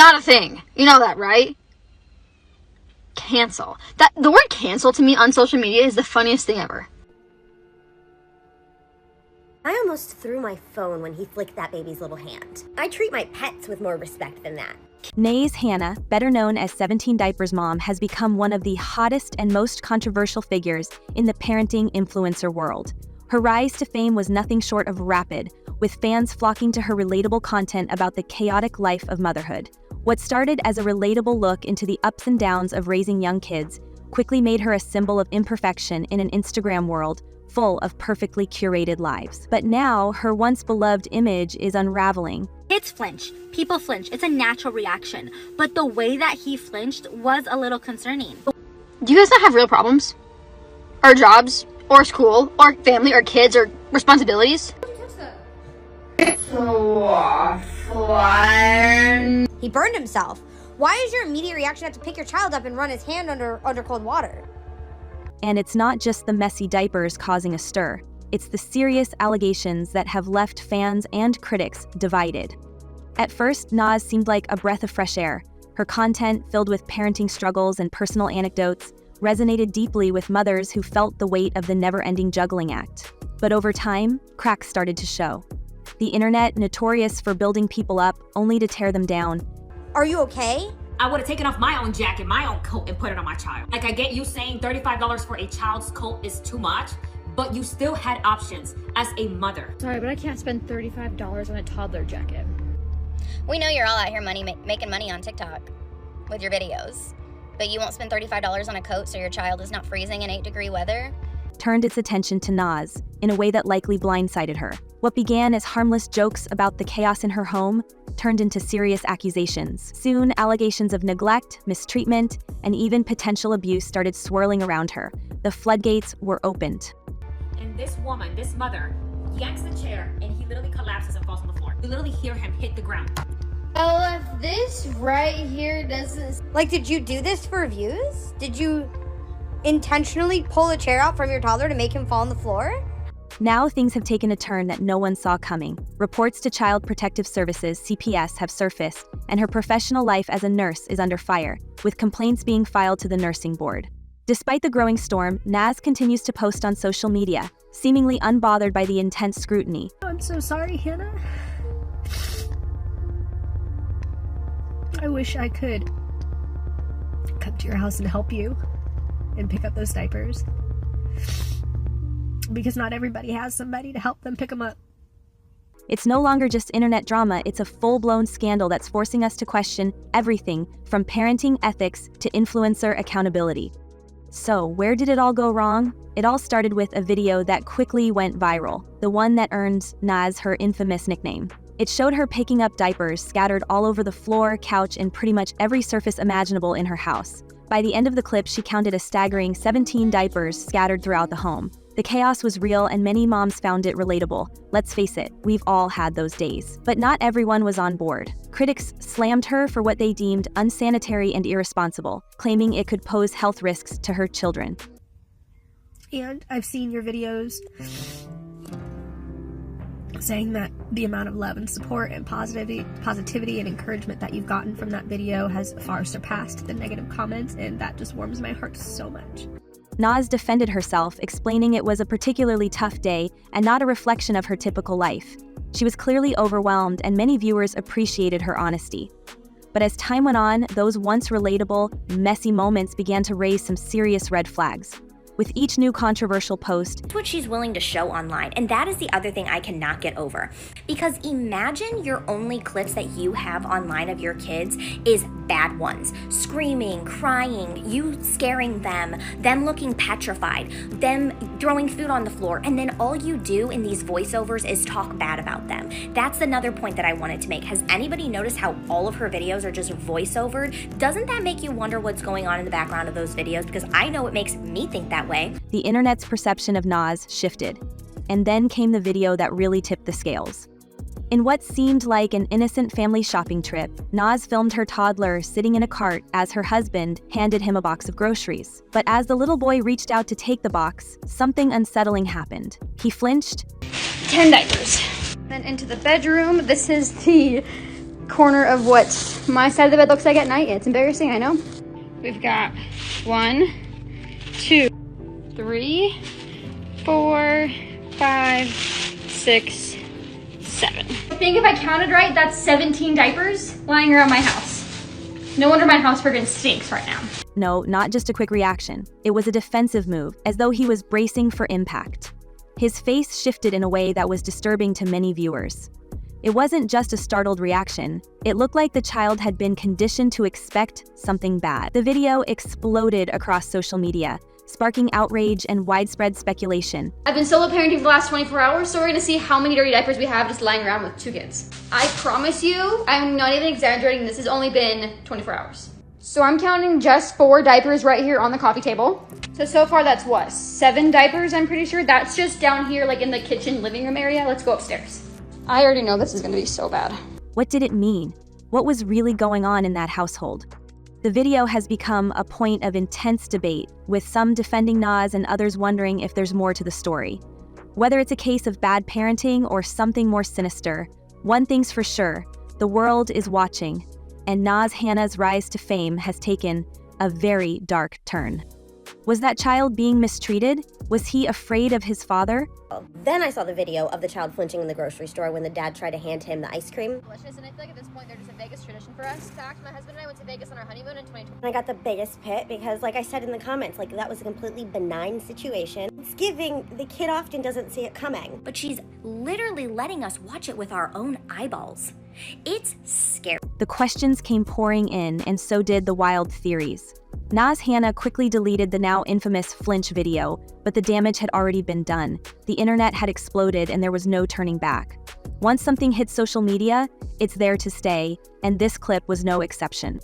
not a thing. You know that, right? Cancel. The word cancel to me on social media is the funniest thing ever. I almost threw my phone when he flicked that baby's little hand. I treat my pets with more respect than that. Nay's Hannah, better known as 17 Diapers mom, has become one of the hottest and most controversial figures in the parenting influencer world. Her rise to fame was nothing short of rapid, with fans flocking to her relatable content about the chaotic life of motherhood. What started as a relatable look into the ups and downs of raising young kids quickly made her a symbol of imperfection in an Instagram world full of perfectly curated lives. But now, her once beloved image is unraveling. Kids flinch. People flinch. It's a natural reaction. But the way that he flinched was a little concerning. Do you guys not have real problems? Or jobs? Or school? Or family? Or kids? Or responsibilities? He burned himself. Why is your immediate reaction have to pick your child up and run his hand under cold water? And it's not just the messy diapers causing a stir. It's the serious allegations that have left fans and critics divided. At first, Naz seemed like a breath of fresh air. Her content, filled with parenting struggles and personal anecdotes, resonated deeply with mothers who felt the weight of the never-ending juggling act. But over time, cracks started to show. The internet, notorious for building people up only to tear them down. Are you okay? I would have taken off my own jacket, my own coat, and put it on my child. Like, I get you saying $35 for a child's coat is too much, but you still had options as a mother. Sorry, but I can't spend $35 on a toddler jacket. We know you're all out here making money on TikTok with your videos, but you won't spend $35 on a coat so your child is not freezing in 8-degree weather? Turned its attention to Naz in a way that likely blindsided her. What began as harmless jokes about the chaos in her home turned into serious accusations. Soon, allegations of neglect, mistreatment, and even potential abuse started swirling around her. The floodgates were opened. And this woman, this mother, yanks the chair and he literally collapses and falls on the floor. You literally hear him hit the ground. Oh, if this right here doesn't... Like, did you do this for views? Did you intentionally pull a chair out from your toddler to make him fall on the floor? Now things have taken a turn that no one saw coming. Reports to Child Protective Services, CPS, have surfaced, and her professional life as a nurse is under fire, with complaints being filed to the nursing board. Despite the growing storm, Naz continues to post on social media, seemingly unbothered by the intense scrutiny. I'm so sorry, Hannah. I wish I could come to your house and help you and pick up those diapers. Because not everybody has somebody to help them pick them up. It's no longer just internet drama, it's a full-blown scandal that's forcing us to question everything from parenting ethics to influencer accountability. So, where did it all go wrong? It all started with a video that quickly went viral, the one that earned Naz her infamous nickname. It showed her picking up diapers scattered all over the floor, couch, and pretty much every surface imaginable in her house. By the end of the clip, she counted a staggering 17 diapers scattered throughout the home. The chaos was real and many moms found it relatable. Let's face it, we've all had those days. But not everyone was on board. Critics slammed her for what they deemed unsanitary and irresponsible, claiming it could pose health risks to her children. And I've seen your videos saying that the amount of love and support and positivity and encouragement that you've gotten from that video has far surpassed the negative comments, and that just warms my heart so much. Naz defended herself, explaining it was a particularly tough day and not a reflection of her typical life. She was clearly overwhelmed, and many viewers appreciated her honesty. But as time went on, those once relatable, messy moments began to raise some serious red flags. With each new controversial post, That's what she's willing to show online, and that is the other thing I cannot get over. Because imagine your only clips that you have online of your kids is bad ones. Screaming, crying, you scaring them looking petrified, them throwing food on the floor, and then all you do in these voiceovers is talk bad about them. That's another point that I wanted to make. Has anybody noticed how all of her videos are just voiceovered? Doesn't that make you wonder what's going on in the background of those videos? Because I know it makes me think that way. the internet's perception of Naz shifted. And then came the video that really tipped the scales. In what seemed like an innocent family shopping trip, Naz filmed her toddler sitting in a cart as her husband handed him a box of groceries. But as the little boy reached out to take the box, something unsettling happened. He flinched. 10 diapers. Then into the bedroom. This is the corner of what my side of the bed looks like at night. It's embarrassing, I know. We've got 1, 2, 3, 4, 5, 6, 7. I think if I counted right, that's 17 diapers lying around my house. No wonder my house friggin' stinks right now. No, not just a quick reaction. It was a defensive move, as though he was bracing for impact. His face shifted in a way that was disturbing to many viewers. It wasn't just a startled reaction. It looked like the child had been conditioned to expect something bad. The video exploded across social media, sparking outrage and widespread speculation. I've been solo parenting for the last 24 hours, so we're gonna see how many dirty diapers we have just lying around with 2 kids. I promise you, I'm not even exaggerating, this has only been 24 hours. So I'm counting just 4 diapers right here on the coffee table. So far that's what, 7 diapers, I'm pretty sure. That's just down here, like in the kitchen living room area. Let's go upstairs. I already know this is gonna be so bad. What did it mean? What was really going on in that household? The video has become a point of intense debate, with some defending Nas and others wondering if there's more to the story. Whether it's a case of bad parenting or something more sinister, one thing's for sure, the world is watching, and Nas Hannah's rise to fame has taken a very dark turn. Was that child being mistreated? Was he afraid of his father? Then I saw the video of the child flinching in the grocery store when the dad tried to hand him the ice cream. Delicious, and I feel like at this point they're just a Vegas tradition for us. In fact, my husband and I went to Vegas on our honeymoon in 2020. And I got the biggest pit because, like I said in the comments, like that was a completely benign situation. It's giving, the kid often doesn't see it coming. But she's literally letting us watch it with our own eyeballs. It's scary. The questions came pouring in, and so did the wild theories. Nas Hannah quickly deleted the now infamous flinch video, but the damage had already been done. The internet had exploded and there was no turning back. Once something hits social media, it's there to stay, and this clip was no exception.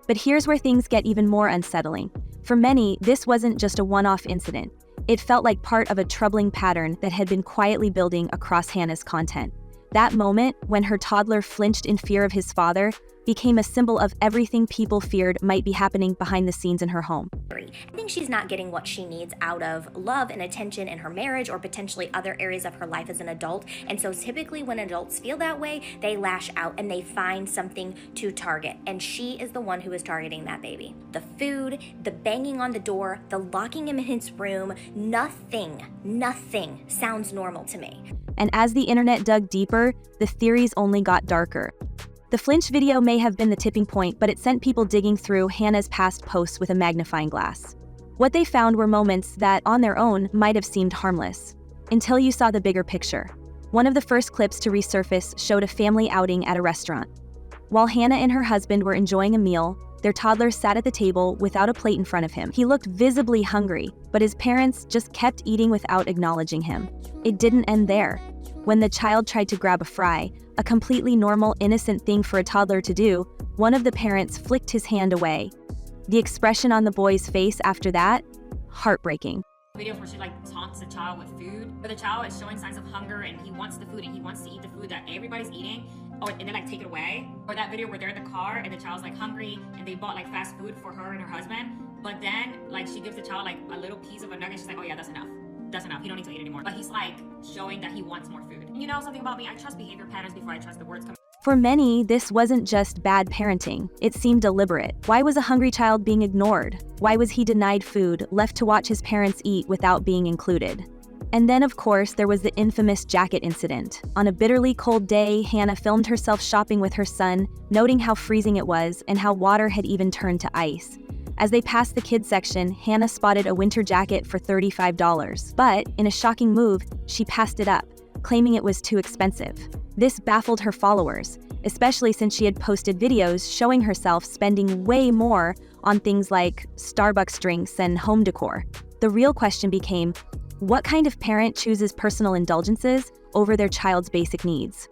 But here's where things get even more unsettling. For many, this wasn't just a one-off incident. It felt like part of a troubling pattern that had been quietly building across Hannah's content. That moment, when her toddler flinched in fear of his father, became a symbol of everything people feared might be happening behind the scenes in her home. I think she's not getting what she needs out of love and attention in her marriage or potentially other areas of her life as an adult. And so typically when adults feel that way, they lash out and they find something to target. And she is the one who is targeting that baby. The food, the banging on the door, the locking him in his room, nothing sounds normal to me. And as the internet dug deeper, the theories only got darker. The flinch video may have been the tipping point, but it sent people digging through Hannah's past posts with a magnifying glass. What they found were moments that, on their own, might have seemed harmless, until you saw the bigger picture. One of the first clips to resurface showed a family outing at a restaurant. While Hannah and her husband were enjoying a meal, their toddler sat at the table without a plate in front of him. He looked visibly hungry, but his parents just kept eating without acknowledging him. It didn't end there. When the child tried to grab a fry, a completely normal, innocent thing for a toddler to do, one of the parents flicked his hand away. The expression on the boy's face after that? Heartbreaking. Videos where she like taunts the child with food, but the child is showing signs of hunger and he wants the food and he wants to eat the food that everybody's eating, and then like take it away. Or that video where they're in the car and the child's like hungry and they bought like fast food for her and her husband, but then like she gives the child like a little piece of a nugget. She's like, oh yeah, that's enough. That's enough. You don't need to eat anymore. But he's like showing that he wants more food. You know something about me? I trust behavior patterns before I trust the words coming. For many, this wasn't just bad parenting. It seemed deliberate. Why was a hungry child being ignored? Why was he denied food, left to watch his parents eat without being included? And then, of course, there was the infamous jacket incident. On a bitterly cold day, Hannah filmed herself shopping with her son, noting how freezing it was and how water had even turned to ice. As they passed the kids section, Hannah spotted a winter jacket for $35. But, in a shocking move, she passed it up, claiming it was too expensive. This baffled her followers, especially since she had posted videos showing herself spending way more on things like Starbucks drinks and home decor. The real question became, what kind of parent chooses personal indulgences over their child's basic needs?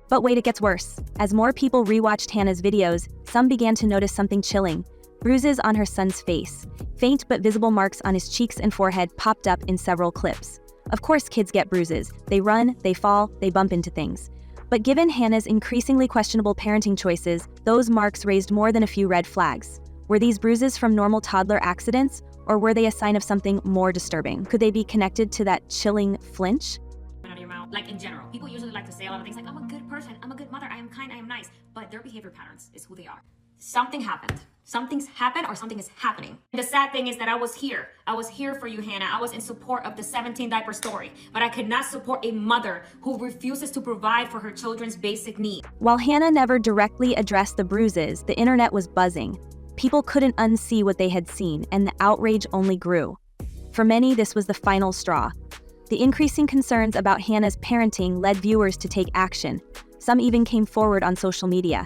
But wait, it gets worse. As more people rewatched Hannah's videos, some began to notice something chilling. Bruises on her son's face. Faint but visible marks on his cheeks and forehead popped up in several clips. Of course kids get bruises. They run, they fall, they bump into things. But given Hannah's increasingly questionable parenting choices, those marks raised more than a few red flags. Were these bruises from normal toddler accidents, or were they a sign of something more disturbing? Could they be connected to that chilling flinch? Out of your mouth. like in general. People usually like to say a lot of things like, I'm a good person, I'm a good mother, I am kind, I am nice, but their behavior patterns is who they are. Something happened. Something's happened or something is happening. The sad thing is that I was here. I was here for you, Hannah. I was in support of the 17 diaper story, but I could not support a mother who refuses to provide for her children's basic needs. While Hannah never directly addressed the bruises, the internet was buzzing. People couldn't unsee what they had seen, and the outrage only grew. For many, this was the final straw. The increasing concerns about Hannah's parenting led viewers to take action. Some even came forward on social media,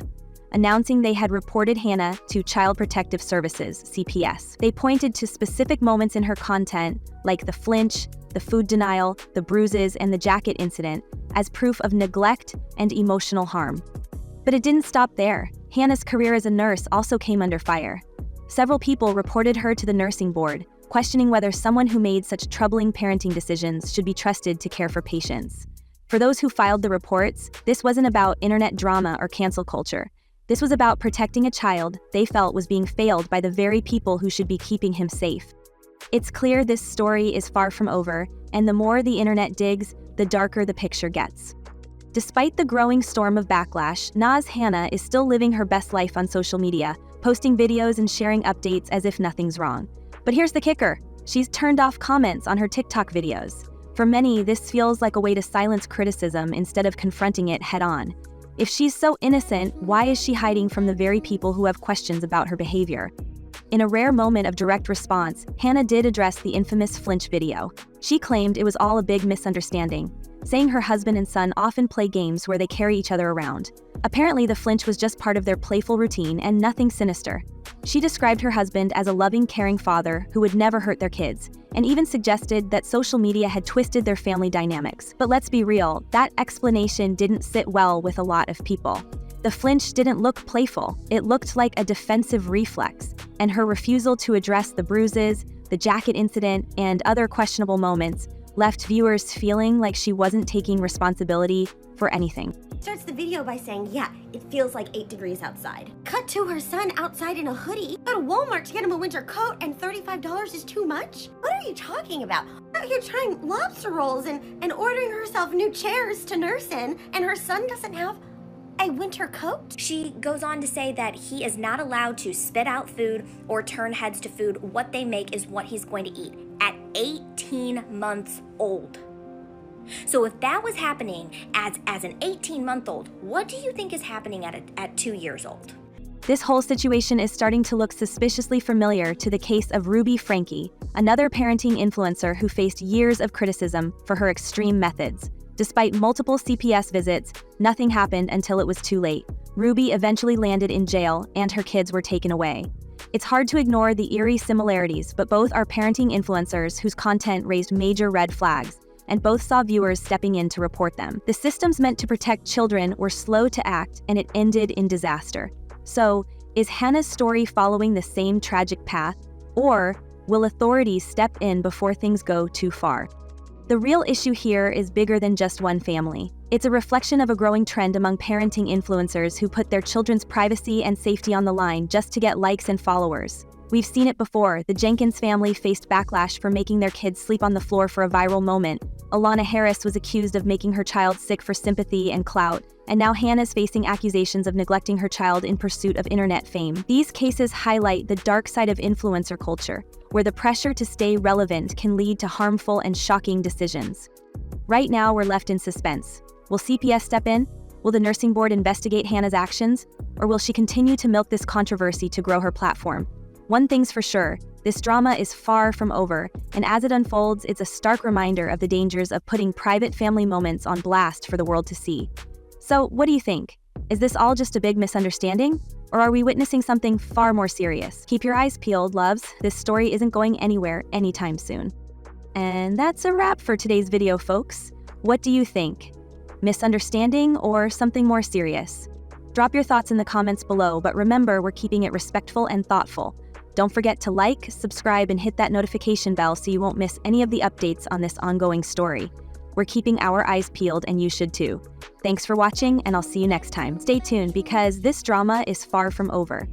announcing they had reported Hannah to Child Protective Services, CPS. They pointed to specific moments in her content, like the flinch, the food denial, the bruises, and the jacket incident, as proof of neglect and emotional harm. But it didn't stop there. Hannah's career as a nurse also came under fire. Several people reported her to the nursing board, questioning whether someone who made such troubling parenting decisions should be trusted to care for patients. For those who filed the reports, this wasn't about internet drama or cancel culture. This was about protecting a child they felt was being failed by the very people who should be keeping him safe. It's clear this story is far from over, and the more the internet digs, the darker the picture gets. Despite the growing storm of backlash, Nas Hannah is still living her best life on social media, posting videos and sharing updates as if nothing's wrong. But here's the kicker: she's turned off comments on her TikTok videos. For many, this feels like a way to silence criticism instead of confronting it head-on. If she's so innocent, why is she hiding from the very people who have questions about her behavior? In a rare moment of direct response, Hannah did address the infamous flinch video. She claimed it was all a big misunderstanding, saying her husband and son often play games where they carry each other around. Apparently, the flinch was just part of their playful routine and nothing sinister. She described her husband as a loving, caring father who would never hurt their kids, and even suggested that social media had twisted their family dynamics. But let's be real, that explanation didn't sit well with a lot of people. The flinch didn't look playful, it looked like a defensive reflex, and her refusal to address the bruises, the jacket incident, and other questionable moments left viewers feeling like she wasn't taking responsibility for anything. Starts the video by saying, yeah, it feels like 8 degrees outside. Cut to her son outside in a hoodie. Go to Walmart to get him a winter coat and $35 is too much? What are you talking about? Out here trying lobster rolls and ordering herself new chairs to nurse in, and her son doesn't have a winter coat? She goes on to say that he is not allowed to spit out food or turn heads to food. What they make is what he's going to eat at 18 months old. So if that was happening as an 18-month-old, what do you think is happening at 2 years old? This whole situation is starting to look suspiciously familiar to the case of Ruby Franke, another parenting influencer who faced years of criticism for her extreme methods. Despite multiple CPS visits, nothing happened until it was too late. Ruby eventually landed in jail and her kids were taken away. It's hard to ignore the eerie similarities, but both are parenting influencers whose content raised major red flags, and both saw viewers stepping in to report them. The systems meant to protect children were slow to act, and it ended in disaster. So, is Hannah's story following the same tragic path, or will authorities step in before things go too far? The real issue here is bigger than just one family. It's a reflection of a growing trend among parenting influencers who put their children's privacy and safety on the line just to get likes and followers. We've seen it before. The Jenkins family faced backlash for making their kids sleep on the floor for a viral moment. Alana Harris was accused of making her child sick for sympathy and clout, and now Hannah's facing accusations of neglecting her child in pursuit of internet fame. These cases highlight the dark side of influencer culture, where the pressure to stay relevant can lead to harmful and shocking decisions. Right now, we're left in suspense. Will CPS step in? Will the nursing board investigate Hannah's actions? Or will she continue to milk this controversy to grow her platform? One thing's for sure, this drama is far from over, and as it unfolds, it's a stark reminder of the dangers of putting private family moments on blast for the world to see. So, what do you think? Is this all just a big misunderstanding? Or are we witnessing something far more serious? Keep your eyes peeled, loves. This story isn't going anywhere anytime soon. And that's a wrap for today's video, folks. What do you think? Misunderstanding or something more serious? Drop your thoughts in the comments below, but remember, we're keeping it respectful and thoughtful. Don't forget to like, subscribe, and hit that notification bell so you won't miss any of the updates on this ongoing story. We're keeping our eyes peeled, and you should too. Thanks for watching, and I'll see you next time. Stay tuned because this drama is far from over.